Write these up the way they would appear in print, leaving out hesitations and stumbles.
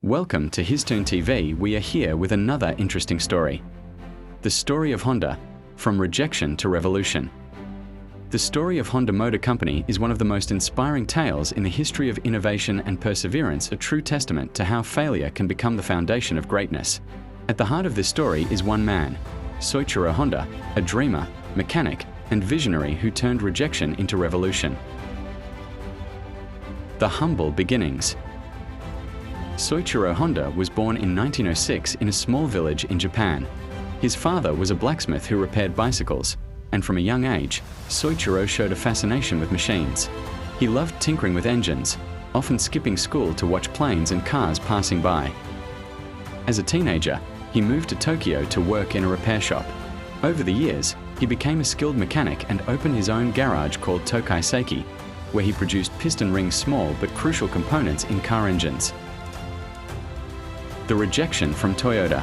Welcome to Histoon TV. We are here with another interesting story. The story of Honda, from rejection to revolution. The story of Honda Motor Company is one of the most inspiring tales in the history of innovation and perseverance, a true testament to how failure can become the foundation of greatness. At the heart of this story is one man, Soichiro Honda, a dreamer, mechanic, and visionary who turned rejection into revolution. The humble beginnings. Soichiro Honda was born in 1906 in a small village in Japan. His father was a blacksmith who repaired bicycles, and from a young age, Soichiro showed a fascination with machines. He loved tinkering with engines, often skipping school to watch planes and cars passing by. As a teenager, he moved to Tokyo to work in a repair shop. Over the years, he became a skilled mechanic and opened his own garage called Tokai Seiki, where he produced piston ring small but crucial components in car engines. The rejection from Toyota.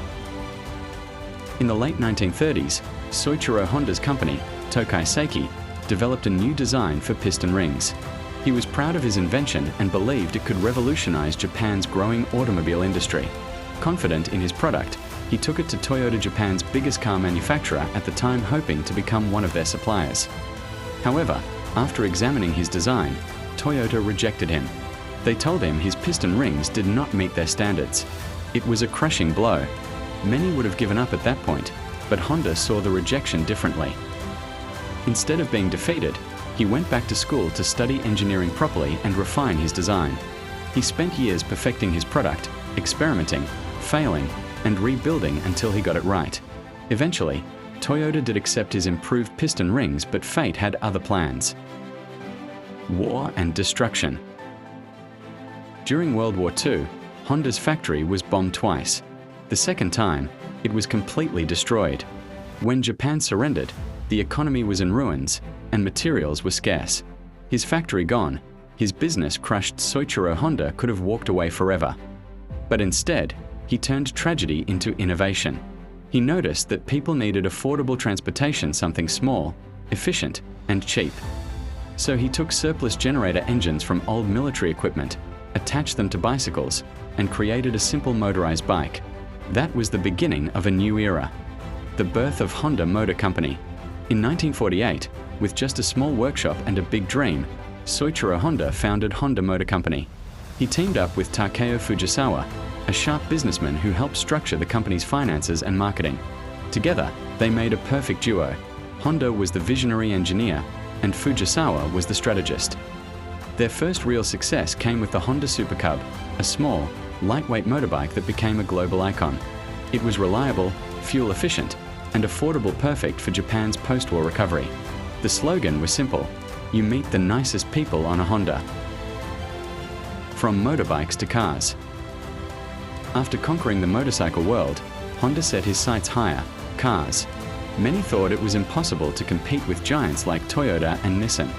In the late 1930s, Soichiro Honda's company, Tokai Seiki, developed a new design for piston rings. He was proud of his invention and believed it could revolutionize Japan's growing automobile industry. Confident in his product, he took it to Toyota, Japan's biggest car manufacturer at the time, hoping to become one of their suppliers. However, after examining his design, Toyota rejected him. They told him his piston rings did not meet their standards. It was a crushing blow. Many would have given up at that point, but Honda saw the rejection differently. Instead of being defeated, he went back to school to study engineering properly and refine his design. He spent years perfecting his product, experimenting, failing, and rebuilding until he got it right. Eventually, Toyota did accept his improved piston rings, but fate had other plans. War and destruction. During World War II, Honda's factory was bombed twice. The second time, it was completely destroyed. When Japan surrendered, the economy was in ruins and materials were scarce. His factory gone, his business crushed, Soichiro Honda could have walked away forever. But instead, he turned tragedy into innovation. He noticed that people needed affordable transportation, something small, efficient, and cheap. So he took surplus generator engines from old military equipment, attached them to bicycles, and created a simple motorized bike. That was the beginning of a new era. The birth of Honda Motor Company. In 1948, with just a small workshop and a big dream, Soichiro Honda founded Honda Motor Company. He teamed up with Takeo Fujisawa, a sharp businessman who helped structure the company's finances and marketing. Together, they made a perfect duo. Honda was the visionary engineer, and Fujisawa was the strategist. Their first real success came with the Honda Super Cub, a small, lightweight motorbike that became a global icon. It was reliable, fuel-efficient, and affordable, perfect for Japan's post-war recovery. The slogan was simple: "You meet the nicest people on a Honda." From motorbikes to cars. After conquering the motorcycle world, Honda set his sights higher: cars. Many thought it was impossible to compete with giants like Toyota and Nissan.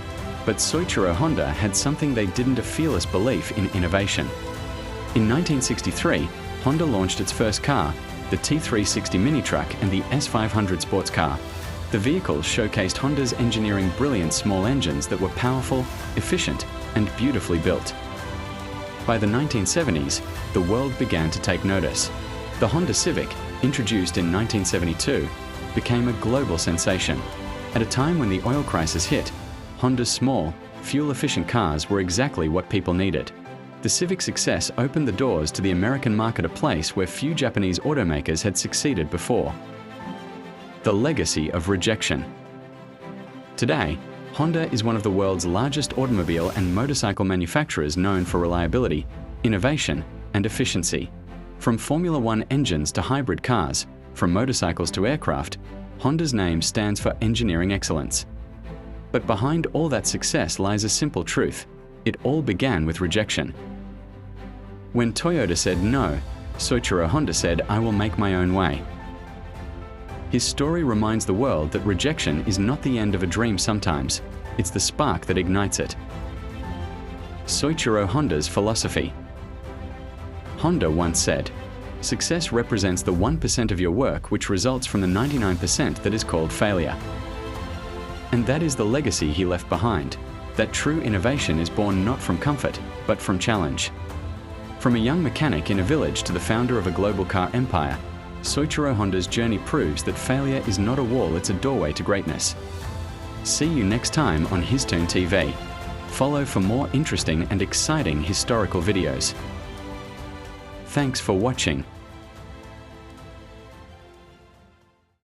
But Soichiro Honda had something they didn't: a fearless belief in innovation. In 1963, Honda launched its first car, the T360 mini truck and the S500 sports car. The vehicles showcased Honda's engineering brilliance: small engines that were powerful, efficient, and beautifully built. By the 1970s, the world began to take notice. The Honda Civic, introduced in 1972, became a global sensation. At a time when the oil crisis hit, Honda's small, fuel-efficient cars were exactly what people needed. The Civic's success opened the doors to the American market, a place where few Japanese automakers had succeeded before. The legacy of rejection. Today, Honda is one of the world's largest automobile and motorcycle manufacturers, known for reliability, innovation, and efficiency. From Formula One engines to hybrid cars, from motorcycles to aircraft, Honda's name stands for engineering excellence. But behind all that success lies a simple truth: it all began with rejection. When Toyota said no, Soichiro Honda said, "I will make my own way." His story reminds the world that rejection is not the end of a dream sometimes, it's the spark that ignites it. Soichiro Honda's philosophy. Honda once said, "Success represents the 1% of your work which results from the 99% that is called failure." And that is the legacy he left behind, that true innovation is born not from comfort, but from challenge. From a young mechanic in a village to the founder of a global car empire, Soichiro Honda's journey proves that failure is not a wall, it's a doorway to greatness. See you next time on His Turn TV. Follow for more interesting and exciting historical videos. Thanks for watching.